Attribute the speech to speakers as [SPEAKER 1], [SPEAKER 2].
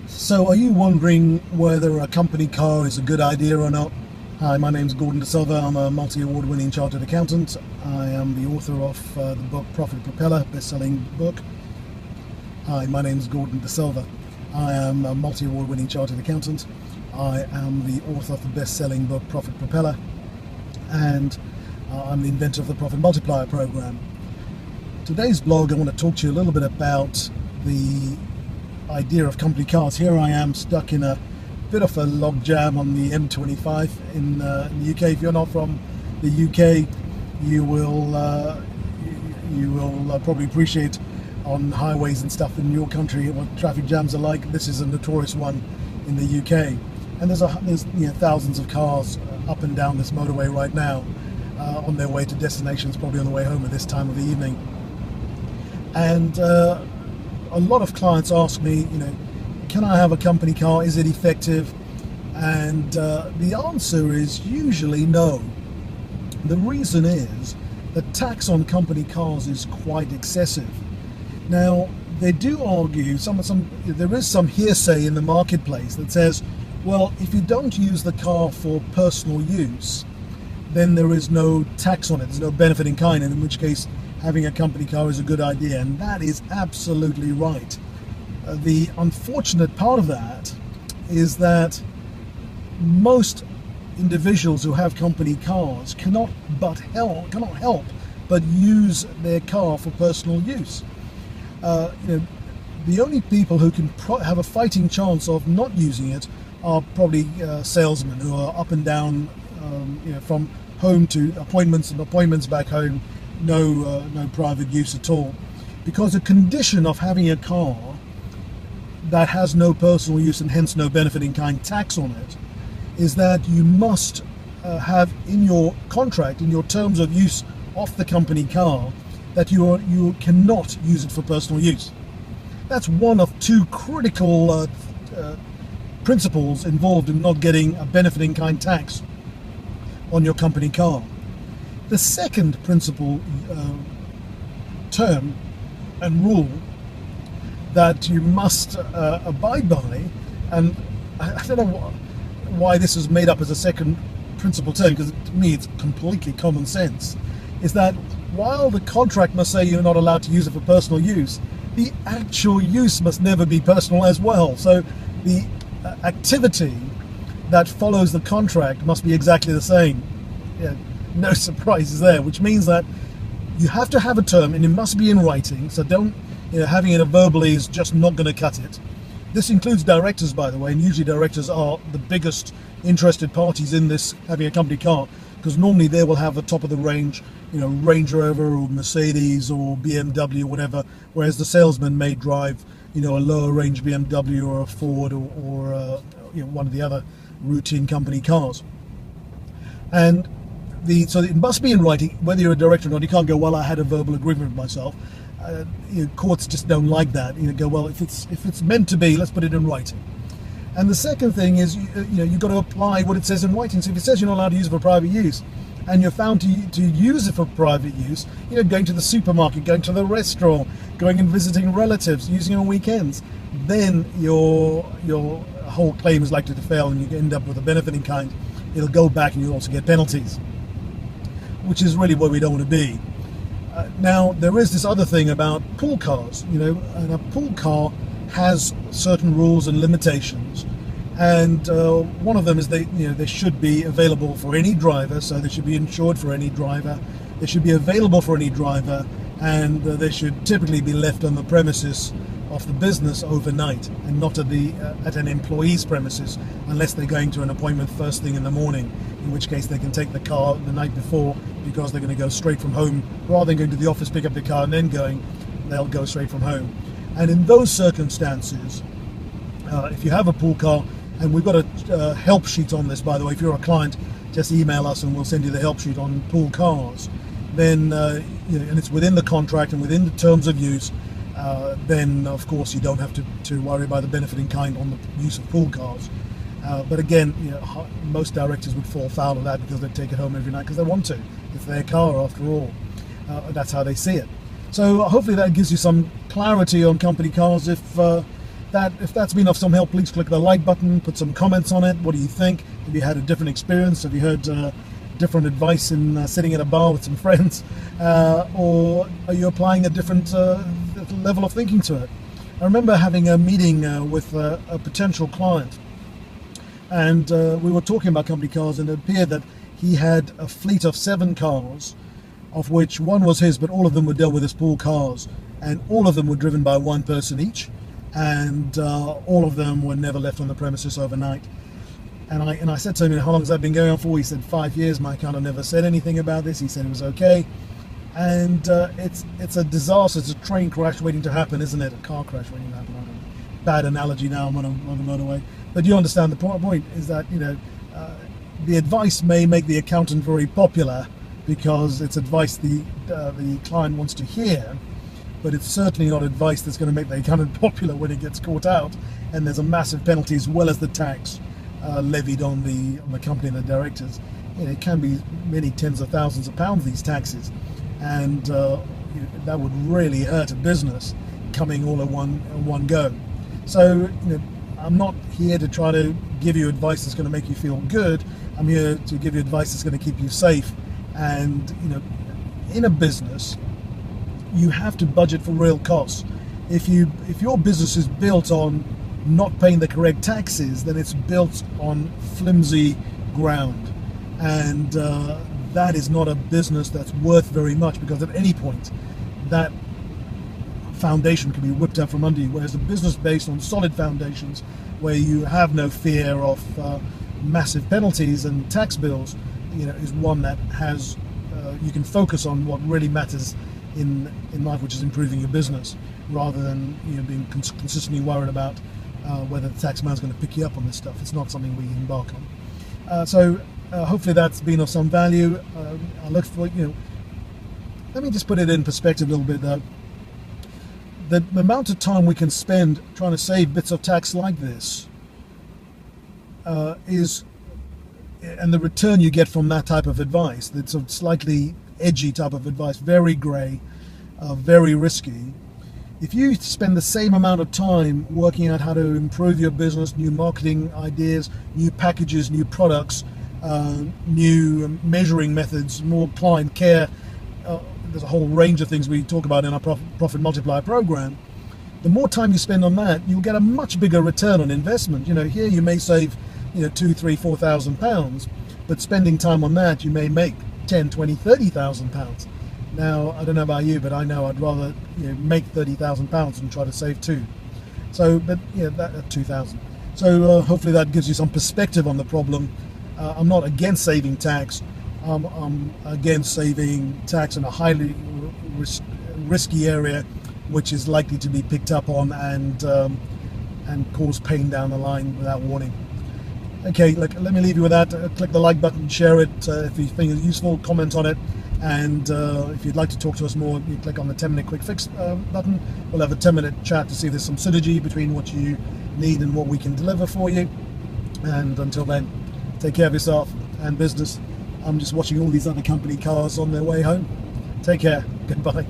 [SPEAKER 1] So are you wondering whether a company car is a good idea or not? Hi, my name is Gordon De Silva. I'm a multi-award winning chartered accountant. I am the author of the book Profit Propeller, best-selling book. Hi, my name is Gordon De Silva. I am a multi-award winning chartered accountant. I am the author of the best-selling book Profit Propeller, and I'm the inventor of the Profit Multiplier program. Today's blog, I want to talk to you a little bit about the idea of company cars. Here I am stuck in a bit of a log jam on the M25 in the UK. If you're not from the UK, you will probably appreciate on highways and stuff in your country what traffic jams are like. This is a notorious one in the UK, and there's thousands of cars up and down this motorway right now on their way to destinations, probably on the way home at this time of the evening. And a lot of clients ask me, can I have a company car? Is it effective? And the answer is usually no. The reason is the tax on company cars is quite excessive. Now, they do argue, there is some hearsay in the marketplace that says, well, if you don't use the car for personal use, then there is no tax on it, there's no benefit in kind, and in which case having a company car is a good idea, and that is absolutely right. The unfortunate part of that is that most individuals who have company cars cannot help but use their car for personal use. The only people who can have a fighting chance of not using it are probably salesmen who are up and down, from home to appointments and appointments back home. No private use at all, because a condition of having a car that has no personal use and hence no benefit in kind tax on it is that you must have in your contract, in your terms of use of the company car, that you cannot use it for personal use. That's one of two critical principles involved in not getting a benefit in kind tax on your company car. The second principle, term and rule that you must abide by, and I don't know why this is made up as a second principle term, because to me it's completely common sense, is that while the contract must say you're not allowed to use it for personal use, the actual use must never be personal as well. So the activity that follows the contract must be exactly the same. No surprises there, which means that you have to have a term and it must be in writing, so don't, having it verbally is just not going to cut it. This includes directors, by the way, and usually directors are the biggest interested parties in this, having a company car, because normally they will have a top of the range, Range Rover or Mercedes or BMW or whatever, whereas the salesman may drive, a lower range BMW or a Ford or one of the other routine company cars. And so it must be in writing, whether you're a director or not. You can't go, well, I had a verbal agreement with myself. Courts just don't like that. Go, well, if it's meant to be, let's put it in writing. And the second thing is, you've got to apply what it says in writing. So if it says you're not allowed to use it for private use, and you're found to use it for private use, going to the supermarket, going to the restaurant, going and visiting relatives, using it on weekends, then your whole claim is likely to fail, and you end up with a benefit in kind. It'll go back, and you'll also get penalties, which is really where we don't want to be. Now, there is this other thing about pool cars, and a pool car has certain rules and limitations, and one of them is they should be available for any driver, so they should be insured for any driver, they should be available for any driver, and they should typically be left on the premises of the business overnight and not at an employee's premises, unless they're going to an appointment first thing in the morning, in which case they can take the car the night before, because they're going to go straight from home rather than going to the office, pick up the car and then they'll go straight from home. And in those circumstances, if you have a pool car, and we've got a help sheet on this, by the way, if you're a client, just email us and we'll send you the help sheet on pool cars, then and it's within the contract and within the terms of use, then of course you don't have to worry about the benefit in kind on the use of pool cars. But again, most directors would fall foul of that, because they take it home every night because they want to. It's their car after all. That's how they see it. So hopefully that gives you some clarity on company cars. If if that's been of some help, please click the like button, put some comments on it. What do you think? Have you had a different experience? Have you heard different advice in sitting at a bar with some friends? Or are you applying a different level of thinking to it? I remember having a meeting with a potential client, and we were talking about company cars, and it appeared that he had a fleet of 7 cars, of which one was his, but all of them were dealt with as pool cars, and all of them were driven by one person each, and all of them were never left on the premises overnight. And I said to him, how long has that been going on for? He said 5 years. My accountant never said anything about this. He said it was okay. And it's a disaster. It's a train crash waiting to happen, isn't it? A car crash waiting to happen. I don't know. Bad analogy now. I'm on the motorway. But you understand the point is that, the advice may make the accountant very popular because it's advice the client wants to hear, but it's certainly not advice that's going to make the accountant popular when it gets caught out, and there's a massive penalty as well as the tax levied on the company and the directors. It can be many tens of thousands of pounds, these taxes, and that would really hurt a business coming all at one go. So I'm not here to try to give you advice that's going to make you feel good. I'm here to give you advice that's going to keep you safe. And in a business, you have to budget for real costs. If your business is built on not paying the correct taxes, then it's built on flimsy ground, and that is not a business that's worth very much, because at any point that foundation can be whipped out from under you. Whereas a business based on solid foundations, where you have no fear of massive penalties and tax bills, is one that has you can focus on what really matters in life, which is improving your business, rather than being consistently worried about whether the tax man's going to pick you up on this stuff. It's not something we embark on. So hopefully that's been of some value. I look for let me just put it in perspective a little bit though. The amount of time we can spend trying to save bits of tax like this and the return you get from that type of advice, that's a slightly edgy type of advice, very grey, very risky. If you spend the same amount of time working out how to improve your business, new marketing ideas, new packages, new products, new measuring methods, more client care, there's a whole range of things we talk about in our profit multiplier program. The more time you spend on that, you'll get a much bigger return on investment. Here you may save 2, 3, 4,000 pounds, but spending time on that, you may make 10, 20, 30,000 pounds. Now, I don't know about you, but I know I'd rather make 30,000 pounds than try to save 2. So, but that 2,000. So hopefully that gives you some perspective on the problem. I'm not against saving tax. I'm against saving tax in a highly risky area, which is likely to be picked up on and cause pain down the line without warning. Okay, let me leave you with that. Click the like button, share it if you think it's useful, comment on it, and if you'd like to talk to us more, you click on the 10-minute quick fix button. We'll have a 10-minute chat to see if there's some synergy between what you need and what we can deliver for you. And until then, take care of yourself and business. I'm just watching all these other company cars on their way home. Take care. Goodbye.